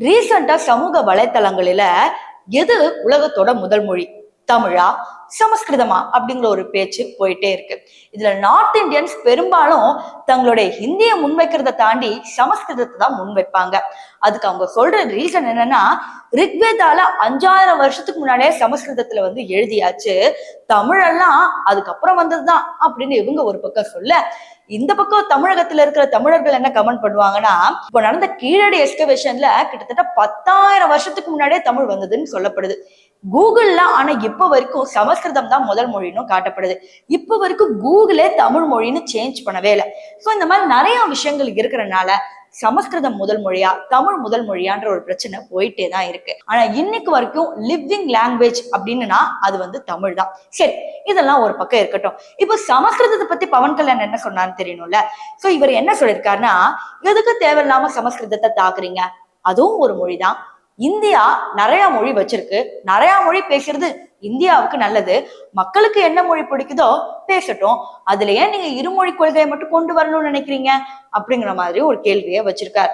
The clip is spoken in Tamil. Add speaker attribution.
Speaker 1: ரீசெண்டா சமூக வலைத்தளங்களில எது உலகத்தோட முதல் மொழி, தமிழா சமஸ்கிருதமா அப்படிங்கிற ஒரு பேச்சு போயிட்டே இருக்கு. இதுல நார்த் இந்தியன்ஸ் பெரும்பாலும் தங்களுடைய ஹிந்தியை முன்வைக்கிறத தாண்டி சமஸ்கிருதத்தை தான் முன்வைப்பாங்க. அதுக்கு அவங்க சொல்ற ரீசன் என்னன்னா, ரிக்வேதால 5000 வருஷத்துக்கு முன்னாடியே சமஸ்கிருதத்துல எழுதியாச்சு, தமிழெல்லாம் அதுக்கப்புறம் வந்ததுதான் அப்படின்னு இவங்க ஒரு பக்கம் சொல்ல, இந்த பக்கம் தமிழகத்துல இருக்கிற தமிழர்கள் என்ன கமெண்ட் பண்ணுவாங்கன்னா, இப்போ நடந்த கீழடி எக்ஸ்கவேஷன்ல கிட்டத்தட்ட 10,000 வருஷத்துக்கு முன்னாடியே தமிழ் வந்ததுன்னு சொல்லப்படுது. கூகுள்ல ஆனா இப்ப வரைக்கும் சமஸ்கிருதம் தான் முதல் மொழின்னு காட்டப்படுது. இப்ப வரைக்கும் கூகுளே தமிழ் மொழின்னு சேஞ்ச் பண்ணவே இல்லை. சோ இந்த மாதிரி நிறைய விஷயங்கள் இருக்கிறதுனால சமஸ்கிருதம் முதல் மொழியா தமிழ் முதல் மொழியான்ற ஒரு பிரச்சனை போயிட்டே தான் இருக்கு. ஆனா இன்னைக்கு வரைக்கும் லிவிங் லாங்குவேஜ் அப்படின்னா அது தமிழ் தான். சரி, இதெல்லாம் ஒரு பக்கம் இருக்கட்டும். இப்போ சமஸ்கிருதத்தை பத்தி பவன் கல்யாண் என்ன சொன்னான்னு தெரியணும்ல. சோ இவர் என்ன சொல்லியிருக்காருன்னா, எதுக்கு தேவையில்லாம சமஸ்கிருதத்தை தாக்குறீங்க, அதுவும் ஒரு மொழிதான். இந்தியா நிறைய மொழி வச்சிருக்கு, நிறைய மொழி பேசுறது இந்தியாவுக்கு நல்லது. மக்களுக்கு என்ன மொழி பிடிக்குதோ பேசட்டும், அதுல ஏன் நீங்க இருமொழி கொள்கையை மட்டும் கொண்டு வரணும்னு நினைக்கிறீங்க அப்படிங்கிற மாதிரி ஒரு கேள்வியை வச்சிருக்காரு.